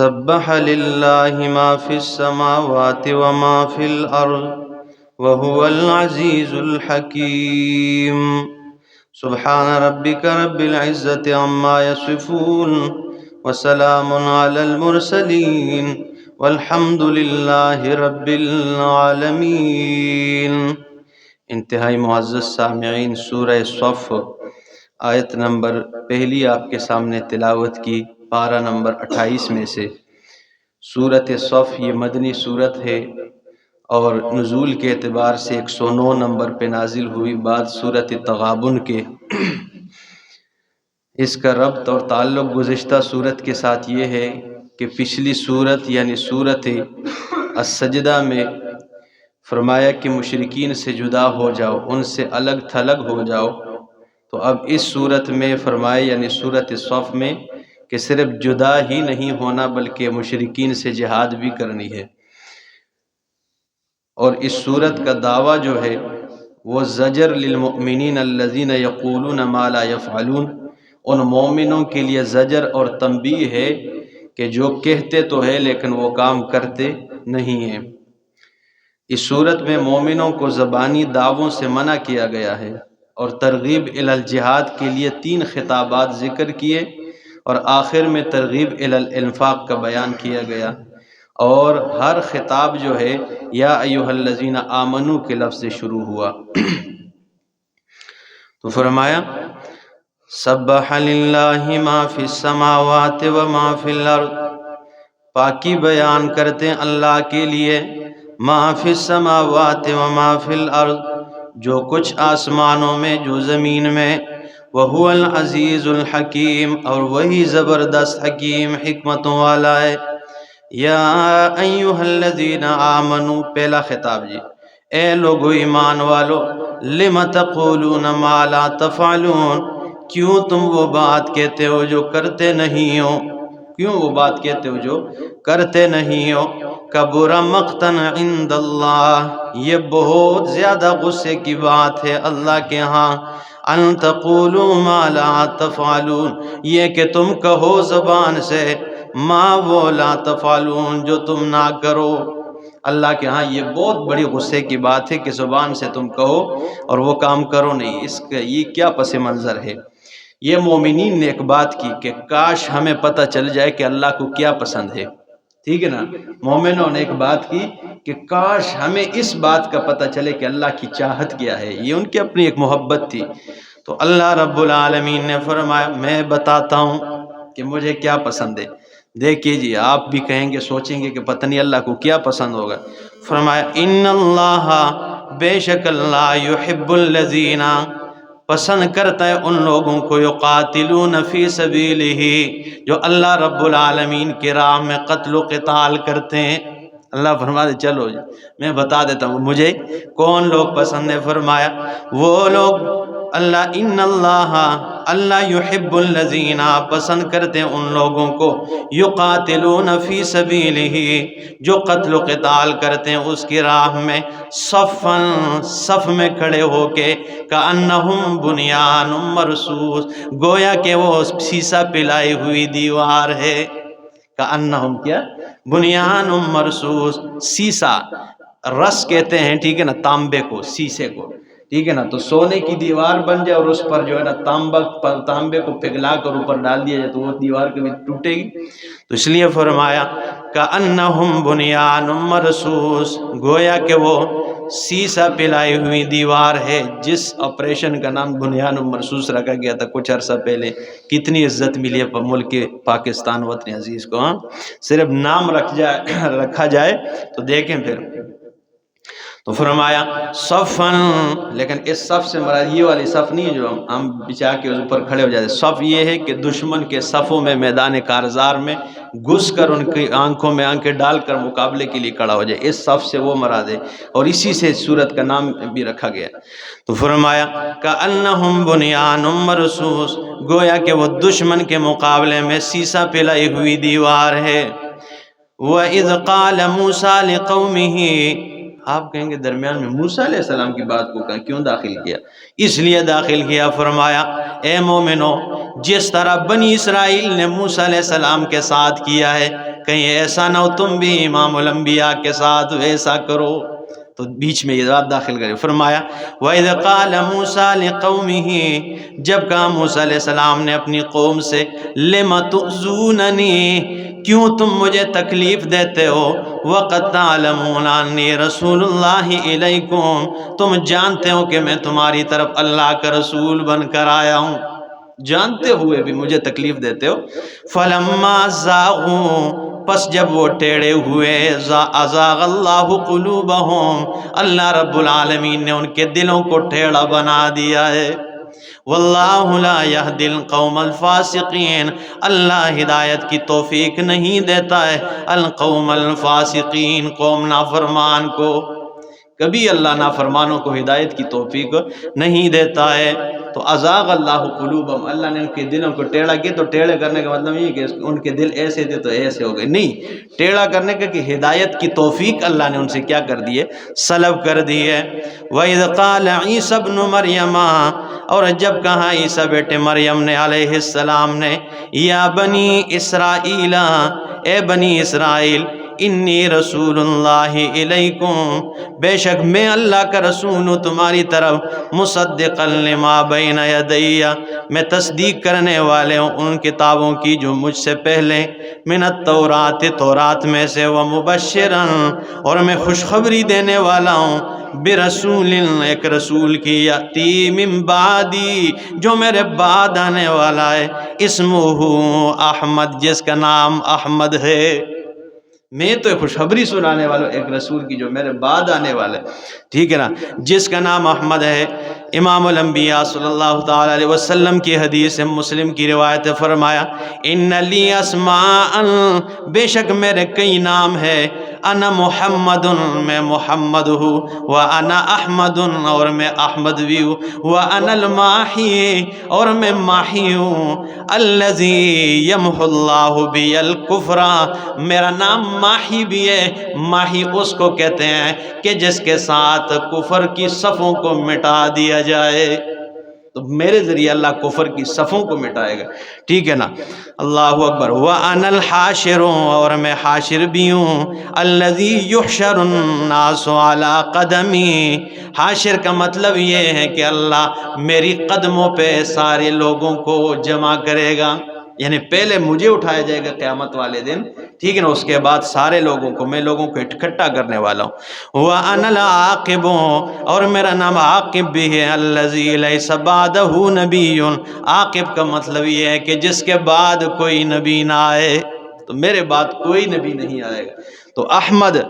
سبح للہ ما فی السماوات وما فی الارض وهو العزیز الحکیم سبحان ربک رب العزت عما یصفون وسلام علی المرسلین والحمد للہ رب العالمین۔ انتہائی معزز سامعین، سورہ صف آیت نمبر پہلی آپ کے سامنے تلاوت کی، پارہ نمبر 28 میں سے۔ سورۃ صف یہ مدنی سورت ہے اور نزول کے اعتبار سے 109 نمبر پہ نازل ہوئی، بعد سورۃ تغابن کے۔ اس کا ربط اور تعلق گزشتہ سورت کے ساتھ یہ ہے کہ پچھلی سورت یعنی سورۃ السجدہ میں فرمایا کہ مشرکین سے جدا ہو جاؤ، ان سے الگ تھلگ ہو جاؤ، تو اب اس صورت میں فرمایا یعنی سورۃ صف میں کہ صرف جدا ہی نہیں ہونا بلکہ مشرکین سے جہاد بھی کرنی ہے۔ اور اس صورت کا دعویٰ جو ہے وہ زجر للمؤمنین الذین یقولون ما لا یفعلون، ان مومنوں کے لیے زجر اور تنبیہ ہے کہ جو کہتے تو ہے لیکن وہ کام کرتے نہیں ہیں۔ اس صورت میں مومنوں کو زبانی دعووں سے منع کیا گیا ہے اور ترغیب الی الجہاد کے لیے 3 خطابات ذکر کیے اور آخر میں ترغیب الی الانفاق کا بیان کیا گیا، اور ہر خطاب جو ہے یا ایھا الذین آمنو کے لفظ سے شروع ہوا۔ تو فرمایا سبح للہ ما فی السماوات وما فی الارض، پاکی بیان کرتے ہیں اللہ کے لیے، ما فی السماوات وما فی الارض، جو کچھ آسمانوں میں جو زمین میں، وہو العزیز الحکیم، اور وہی زبردست حکیم حکمتوں والا ہے۔ یا ایھا الذین آمنو، پہلا خطاب جی، اے لوگو ایمان والو، لم تقولون ما لا تفعلون، کیوں تم وہ بات کہتے ہو جو کرتے نہیں ہو، کیوں وہ بات کہتے ہو جو کرتے نہیں ہو۔ کبر مقتا عند اللہ، یہ بہت زیادہ غصے کی بات ہے اللہ کے ہاں، ان تقولوا ما لا تفعلون، یہ کہ تم کہو زبان سے ما وہ لا تفعلون جو تم نہ کرو۔ اللہ کے ہاں یہ بہت بڑی غصے کی بات ہے کہ زبان سے تم کہو اور وہ کام کرو نہیں۔ اس کا یہ کیا پس منظر ہے؟ یہ مومنین نے ایک بات کی کہ کاش ہمیں پتہ چل جائے کہ اللہ کو کیا پسند ہے، ٹھیک ہے نا؟ مومنوں نے ایک بات کی کہ کاش ہمیں اس بات کا پتہ چلے کہ اللہ کی چاہت کیا ہے، یہ ان کی اپنی ایک محبت تھی۔ تو اللہ رب العالمین نے فرمایا میں بتاتا ہوں کہ مجھے کیا پسند ہے۔ دیکھیے جی، آپ بھی کہیں گے، سوچیں گے کہ پتہ نہیں اللہ کو کیا پسند ہوگا۔ فرمایا ان اللہ، بے شک اللہ، یحب الذین، پسند کرتا ہے ان لوگوں کو، یقاتلون فی سبیلہ، جو اللہ رب العالمین کی راہ میں قتل و قتال کرتے ہیں۔ اللہ فرماتے چلو جی میں بتا دیتا ہوں مجھے کون لوگ پسند ہے۔ فرمایا وہ لوگ، اللہ ان اللہ، اللہ یحب الذین، پسند کرتے ہیں ان لوگوں کو، یقاتلون فی سبیلہ، جو قتل و قتال کرتے ہیں اس کی راہ میں، صفاً، صف میں کھڑے ہو کے، کأنہم بنیان مرصوص، گویا کہ وہ سیسا پلائی ہوئی دیوار ہے۔ کأنہم کیا؟ بنیان مرصوص، سیسا، رس کہتے ہیں، ٹھیک ہے نا، تانبے کو، سیسے کو، ٹھیک ہے نا، تو سونے کی دیوار بن جائے اور اس پر جو ہے نا تانبے کو پگھلا کر اوپر ڈال دیا جائے تو وہ دیوار کبھی ٹوٹے گی؟ تو اس لیے فرمایا کأنہم بنیان مرصوص، گویا کہ وہ سیسا پلائی ہوئی دیوار ہے، جس آپریشن کا نام بنیان مرصوص رکھا گیا تھا کچھ عرصہ پہلے۔ کتنی عزت ملی ہے ملک پاکستان وطن عزیز کو، ہاں صرف نام رکھا جائے تو دیکھیں پھر۔ تو فرمایا صفاً، لیکن اس صف سے مراد یہ والی صف نہیں ہے جو ہم بچا کے اوپر کھڑے ہو جاتے، صف یہ ہے کہ دشمن کے صفوں میں میدان کارزار میں گھس کر ان کی آنکھوں میں آنکھیں ڈال کر مقابلے کے لیے کھڑا ہو جائے، اس صف سے وہ مراد ہے، اور اسی سے سورت کا نام بھی رکھا گیا۔ تو فرمایا کأنہم بنیان مرصوص، گویا کہ وہ دشمن کے مقابلے میں سیسا پلائی ہوئی دیوار ہے۔ وَإِذْ قَالَ مُوسَىٰ لِقَوْمِهِ، آپ کہیں گے درمیان میں موسیٰ علیہ السلام کی بات کو کیوں داخل کیا؟ اس لیے داخل کیا، فرمایا اے مومنو، جس طرح بنی اسرائیل نے موسیٰ علیہ السلام کے ساتھ کیا ہے، کہیں ایسا نہ ہو تم بھی امام الانبیاء کے ساتھ ویسا کرو، تو بیچ میں یہ بات داخل کرے۔ فرمایا وَإِذْ قَالَ مُوسَىٰ لِقَوْمِهِ، جب کہا موسیٰ علیہ السلام نے اپنی قوم سے، لِمَ تُؤْذُونَنِي، کیوں تم مجھے تکلیف دیتے ہو، وَقَدْ تَعْلَمُونَ أَنِّي رَسُولُ اللَّهِ إِلَيْكُمْ، تم جانتے ہو کہ میں تمہاری طرف اللہ کا رسول بن کر آیا ہوں، جانتے ہوئے بھی مجھے تکلیف دیتے ہو۔ فَلَمَّا زَاغُوا، پس جب وہ ٹیڑے ہوئے، ازاغ اللہ قلوبہم، اللہ رب العالمین نے ان کے دلوں کو ٹیڑا بنا دیا ہے۔ واللہ لا یہدی القوم الفاسقین، اللہ ہدایت کی توفیق نہیں دیتا ہے القوم الفاسقین، قوم نافرمان کو، کبھی اللہ نافرمانوں کو ہدایت کی توفیق نہیں دیتا ہے۔ تو ازاغ اللہ قلوبہم، اللہ نے ان کے دلوں کو ٹیڑھا کیا، تو ٹیڑھے کرنے کا مطلب یہ کہ ان کے دل ایسے تھے تو ایسے ہو گئے، نہیں، ٹیڑھا کرنے کا کہ ہدایت کی توفیق اللہ نے ان سے کیا کر دی ہے، سلب کر دی ہے۔ وَإِذْ قَالَ عِيسَى ابْنُ مَرْيَمَ، اور جب کہا عیسیٰ بیٹے مریم نے علیہ السلام نے، یا بنی اسرائیل، اے بنی اسرائیل، انی رسول اللہ علیکم، بے شک میں اللہ کا رسول ہوں تمہاری طرف، مصدقا لما بین یدی، میں تصدیق کرنے والے ہوں ان کتابوں کی جو مجھ سے پہلے، من التورات، تورات میں سے، ومبشرا، اور میں خوشخبری دینے والا ہوں، برسول، ایک رسول کی، یاتی من بعدی، جو میرے بعد آنے والا ہے، اسمہ احمد، جس کا نام احمد ہے۔ میں تو خوشخبری سنانے والا ہوں ایک رسول کی جو میرے بعد آنے والا ہے، ٹھیک ہے نا، جس کا نام احمد ہے۔ امام الانبیاء صلی اللہ تعالی علیہ وسلم کی حدیث ہے، مسلم کی روایت، فرمایا ان لی اسماء، بے شک میرے کئی نام ہے، انا محمد، میں محمد ہوں، وانا احمد، اور میں احمد بھی ہوں، وانا الماحی، اور میں ماحی ہوں، الذی یمحو اللہ بی الکفر، میرا نام ماحی بھی ہے، ماحی اس کو کہتے ہیں کہ جس کے ساتھ کفر کی صفوں کو مٹا دیا جائے، تو میرے ذریعے اللہ کفر کی صفوں کو مٹائے گا، ٹھیک ہے نا، اللہ اکبر۔ وَأَنَا الْحَاشِرُ، اور میں حاشر بھی ہوں، الَّذِي يُحْشَرُ النَّاسُ عَلَىٰ قَدَمِي، حاشر کا مطلب یہ ہے کہ اللہ میری قدموں پہ سارے لوگوں کو جمع کرے گا، یعنی پہلے مجھے اٹھایا جائے گا قیامت والے دن، ٹھیک ہے نا، اس کے بعد سارے لوگوں کو، میں لوگوں کو اکٹھا کرنے والا ہوں۔ وَأَنَا الْعَاقِبُ، اور میرا نام عاقب بھی ہے، الَّذِي لَيْسَ بَعْدَهُ نَبِيٌّ، عاقب کا مطلب یہ ہے کہ جس کے بعد کوئی نبی نہ آئے، تو میرے بعد کوئی نبی نہیں آئے گا، تو احمد،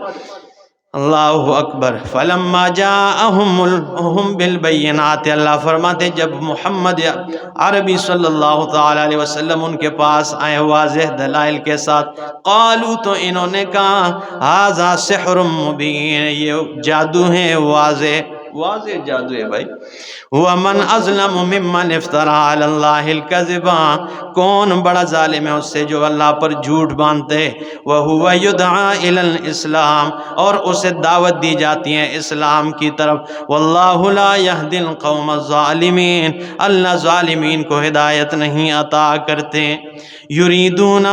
اللہ اکبر۔ فلما جاءہم بالبینات، اللہ فرماتے جب محمد عربی صلی اللہ تعالی علیہ وسلم ان کے پاس آئے واضح دلائل کے ساتھ، قالوا، تو انہوں نے کہا، ھذا سحر مبین، یہ جادو ہے واضح جادو ہے بھائی۔ وَمَنْ أَظْلَمُ مِمَّنِ افْتَرَىٰ عَلَى اللَّهِ الْكَذِبَ، کون بڑا ظالم ہے اس سے جو اللہ پر جھوٹ باندھتے، وَهُوَ يُدْعَىٰ إِلَى الْإِسْلَامِ، اور اسے دعوت دی جاتی ہے اسلام کی طرف، وَاللَّهُ لَا يَهْدِي الْقَوْمَ الظَّالِمِينَ، اللہ ظالمین کو ہدایت نہیں عطا کرتے۔ یریدون،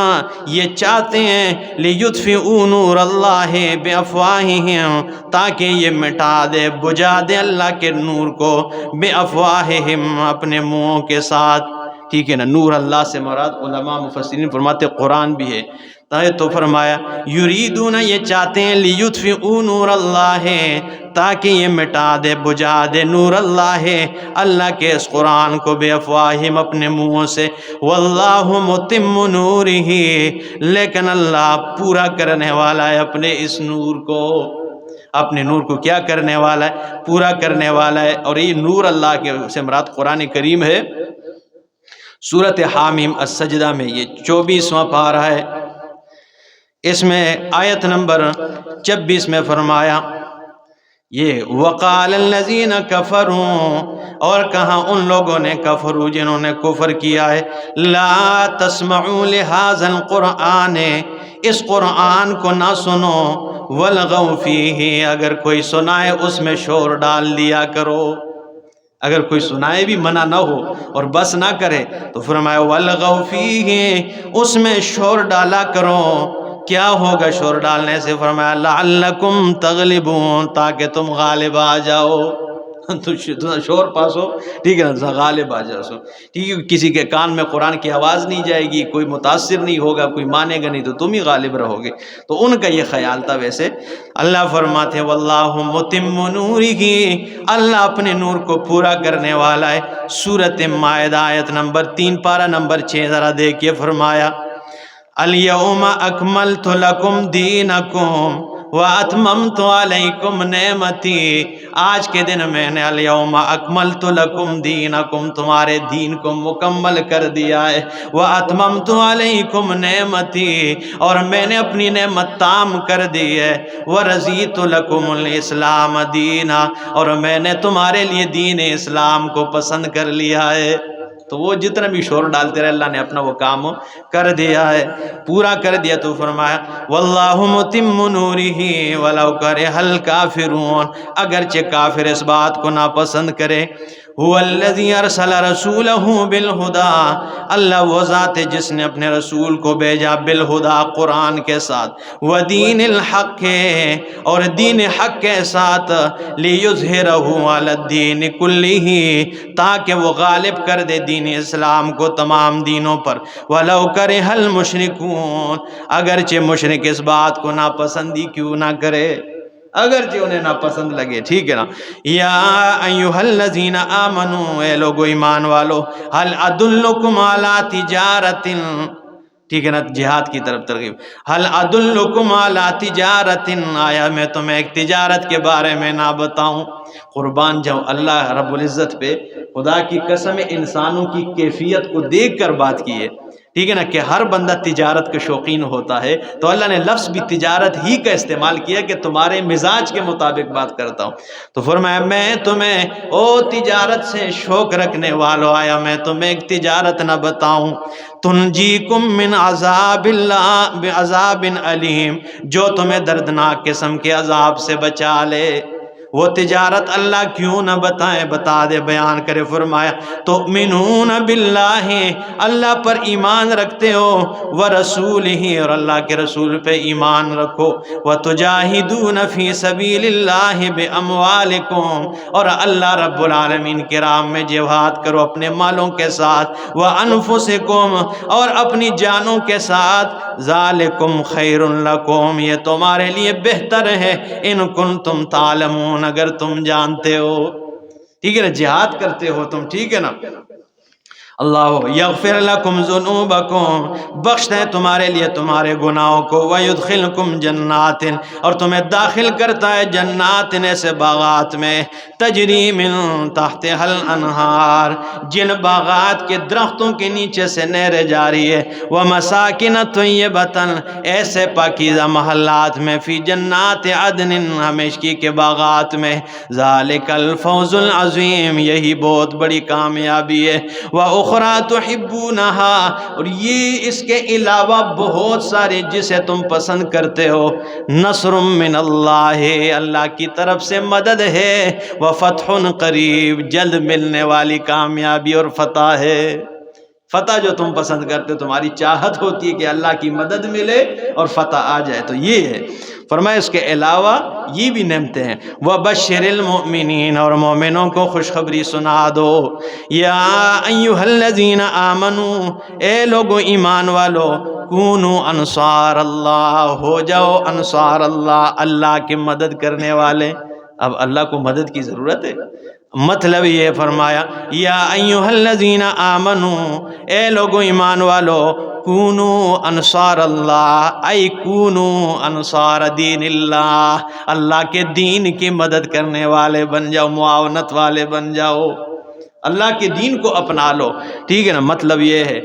یہ چاہتے ہیں، لیطفئوا نور اللہ بافواہہم، تاکہ یہ مٹا دے، بجھا دے اللہ کے نور کو، بافواہہم، اپنے منہوں کے ساتھ، ٹھیک ہے نا، نور اللہ سے مراد علماء مفسرین فرماتے قرآن بھی ہے، تو فرمایا یریدون، یہ چاہتے ہیں، لیطفئوا نور اللہ، تاکہ یہ مٹا دے، بجھا دے نور اللہ، اللہ کے اس قرآن کو، بے افواہم، اپنے منہوں سے، واللہ متم نورہ، لیکن اللہ پورا کرنے والا ہے اپنے اس نور کو، اپنے نور کو کیا کرنے والا ہے، پورا کرنے والا ہے۔ اور یہ نور اللہ کے سے مراد قرآن کریم ہے، سورۃ حامیم السجدہ میں یہ 24واں پارہ ہے، اس میں آیت نمبر 26 میں فرمایا یہ وقال الذین کفروا، اور کہاں ان لوگوں نے کفروا جنہوں نے کفر کیا ہے، لا تسمعوا لہذا القرآن، اس قرآن کو نہ سنو، وَالْغَوْ فِيهِ، اگر کوئی سنائے اس میں شور ڈال دیا کرو، اگر کوئی سنائے بھی منع نہ ہو اور بس نہ کرے تو فرمایا وَالْغَوْ فِيهِ، اس میں شور ڈالا کرو۔ کیا ہوگا شور ڈالنے سے؟ فرمایا لَعَلَّكُمْ تَغْلِبُونَ، تاکہ تم غالب آ جاؤ، تو شور پاسو، ٹھیک ہے نا، غالب آ جاؤ، ٹھیک ہے، کسی کے کان میں قرآن کی آواز نہیں جائے گی، کوئی متاثر نہیں ہوگا، کوئی مانے گا نہیں، تو تم ہی غالب رہو گے۔ تو ان کا یہ خیال تھا۔ ویسے اللہ فرماتے واللہ متم نورہ، اللہ اپنے نور کو پورا کرنے والا ہے۔ سورۃ مائدہ آیت نمبر 3 پارہ نمبر 6 ذرا دیکھیے، فرمایا الیوم اکملت لکم دینکم وَأَتْمَمْتُ عَلَيْكُمْ نِعْمَتِي، آج کے دن میں نے الیوم اکملت لکم دینکم، تمہارے دین کو مکمل کر دیا ہے، وَأَتْمَمْتُ عَلَيْكُمْ نِعْمَتِي، اور میں نے اپنی نعمت تام کر دی ہے، وَرَضِيتُ لَكُمُ الْإِسْلَامَ دِينًا، اور میں نے تمہارے لیے دین اسلام کو پسند کر لیا ہے۔ تو وہ جتنا بھی شور ڈالتے رہے، اللہ نے اپنا وہ کام کر دیا ہے، پورا کر دیا۔ تو فرمایا واللہ متم نورہ ولو کرہ الکافرون، اگرچہ کافر اس بات کو ناپسند کرے۔ هو الذی ارسل رسولہ بالہدی، اللہ وہ ذات ہے جس نے اپنے رسول کو بھیجا بالہدی، قرآن کے ساتھ، ودین الحق، اور دین حق کے ساتھ، لیظہرہ علی الدین کلہ، تاکہ وہ غالب کر دے دین اسلام کو تمام دینوں پر، ولو کرہ المشرکون، اگرچہ مشرک اس بات کو ناپسندی کیوں نہ کرے، اگرچہ انہیں ناپسند لگے، ٹھیک ہے نا۔ یا ایھا الذین آمنوا، اے لوگو ایمان والو، هل ادلکم علی تجارت، ٹھیک ہے نا، جہاد کی طرف ترغیب، هل ادلکم علی تجارت، آیا میں تمہیں ایک تجارت کے بارے میں نہ بتاؤں؟ قربان جاؤں اللہ رب العزت پہ، خدا کی قسم انسانوں کی کیفیت کو دیکھ کر بات کی ہے، ٹھیک ہے نا، کہ ہر بندہ تجارت کا شوقین ہوتا ہے، تو اللہ نے لفظ بھی تجارت ہی کا استعمال کیا کہ تمہارے مزاج کے مطابق بات کرتا ہوں۔ تو فرمایا میں تمہیں او تجارت سے شوق رکھنے والو، آیا میں تمہیں ایک تجارت نہ بتاؤں؟ تنجیکم من عذاب اللہ بعذاب علیم، جو تمہیں دردناک قسم کے عذاب سے بچا لے۔ وہ تجارت اللہ کیوں نہ بتائیں، بتا دے، بیان کرے۔ فرمایا تؤمنون باللہ، اللہ پر ایمان رکھتے ہو، ورسولہ، اور اللہ کے رسول پہ ایمان رکھو، وتجاہدون فی سبیل اللہ باموالکم، اور اللہ رب العالمین کے راہ میں جہاد کرو اپنے مالوں کے ساتھ، وانفسکم، اور اپنی جانوں کے ساتھ، ذالکم خیر لکم، یہ تمہارے لیے بہتر ہے، ان کنتم تعلمون، اگر تم جانتے ہو، ٹھیک ہے نا، جہاد کرتے ہو تم، ٹھیک ہے نا۔ اللہ یغفر لکم ذنوبکم، بخشتا ہے تمہارے لیے تمہارے گناہوں کو، ویدخلکم جنات، اور تمہیں داخل کرتا ہے جنات، ایسے باغات میں، تجری من تحتھا الانہار، جن باغات کے درختوں کے نیچے سے نہریں جاری ہے، ومساکن طیبۃ، ایسے پاکیزہ محلات میں، فی جنات عدن، ہمیشگی کے باغات میں، ذالک الفوز العظیم، یہی بہت بڑی کامیابی ہے، وَأُخْرَى تُحِبُّونَهَا، اور یہ اس کے علاوہ بہت سارے جسے تم پسند کرتے ہو، نصر من اللہ، اللہ کی طرف سے مدد ہے، وَفَتْحٌ قریب، جلد ملنے والی کامیابی اور فتح ہے۔ فتح جو تم پسند کرتے ہو، تمہاری چاہت ہوتی ہے کہ اللہ کی مدد ملے اور فتح آ جائے، تو یہ ہے۔ فرمایا اس کے علاوہ یہ بھی نعمتیں ہیں، وَبَشِّرِ الْمُؤْمِنِينَ، اور مومنوں کو خوشخبری سنا دو، یا ایھا الذین آمنوا، اے لوگو ایمان والو، کونوا انصار اللہ، ہو جاؤ انصار اللہ، اللہ کی مدد کرنے والے۔ اب اللہ کو مدد کی ضرورت ہے، مطلب یہ فرمایا یا ایھا الذین آمنوا، اے لوگو ایمان والو، کونو انصار اللہ، ای کونو انصار دین اللہ، اللہ کے دین کی مدد کرنے والے بن جاؤ، معاونت والے بن جاؤ، اللہ کے دین کو اپنا لو، ٹھیک ہے نا، مطلب یہ ہے۔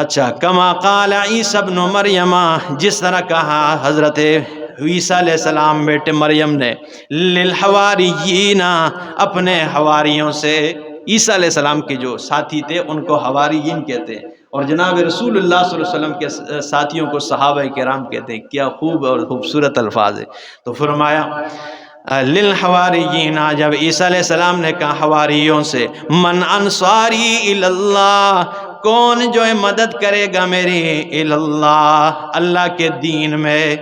اچھا، کما قال عیسی ابن مریم، جس طرح کہا حضرت عیسیٰ علیہ السلام بیٹے مریم نے، للحواریین، اپنے حواریوں سے، عیسیٰ علیہ السلام کے جو ساتھی تھے ان کو حواریین کہتے ہیں، اور جناب رسول اللہ صلی اللہ علیہ وسلم کے ساتھیوں کو صحابہ کرام کہتے ہیں، کیا خوب اور خوبصورت الفاظ ہے۔ تو فرمایا للحواریین، جب عیسیٰ علیہ السلام نے کہا حواریوں سے، من انصاری اللہ، کون جو مدد کرے گا میری اللہ، اللہ کے دین میں۔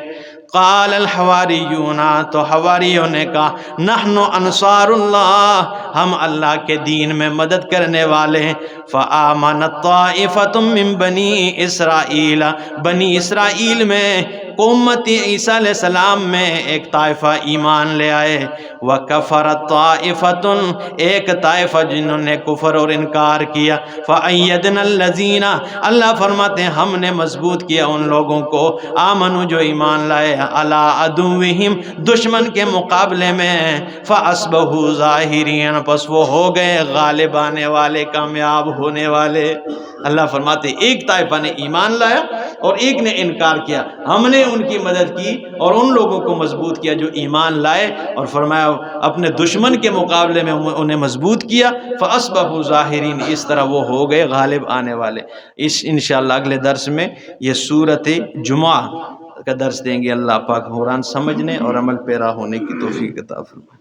قال الحواریون، تو حواریوں نے کہا نحن انصار اللہ، ہم اللہ کے دین میں مدد کرنے والے ہیں۔ فآمنت طائفۃ من بنی اسرائیل، بنی اسرائیل میں امت عیسیٰ علیہ السلام میں ایک طائفہ ایمان لے آئے، وَكَفَرَتْ طَائِفَةٌ، ایک طائفہ جنہوں نے کفر اور انکار کیا۔ فَأَيَّدْنَا الَّذِينَ، اللہ فرماتے ہیں ہم نے مضبوط کیا ان لوگوں کو، آمنوا جو ایمان لائے، عَلَىٰ عَدُوِّهِمْ، دشمن کے مقابلے میں، فَأَصْبَحُوا ظَاهِرِينَ، پس وہ ہو گئے غالب آنے والے، کامیاب ہونے والے۔ اللہ فرماتے ہیں ایک طائفہ نے ایمان لایا اور ایک نے انکار کیا، ہم نے ان کی مدد کی اور ان لوگوں کو مضبوط کیا جو ایمان لائے، اور فرمایا اپنے دشمن کے مقابلے میں انہیں مضبوط کیا۔ فَأَصْبَحُوا ظَاهِرِينَ، اس طرح وہ ہو گئے غالب آنے والے۔ انشاءاللہ اگلے درس میں یہ سورۃ جمعہ کا درس دیں گے۔ اللہ پاک قرآن سمجھنے اور عمل پیرا ہونے کی توفیق عطا فرمائے۔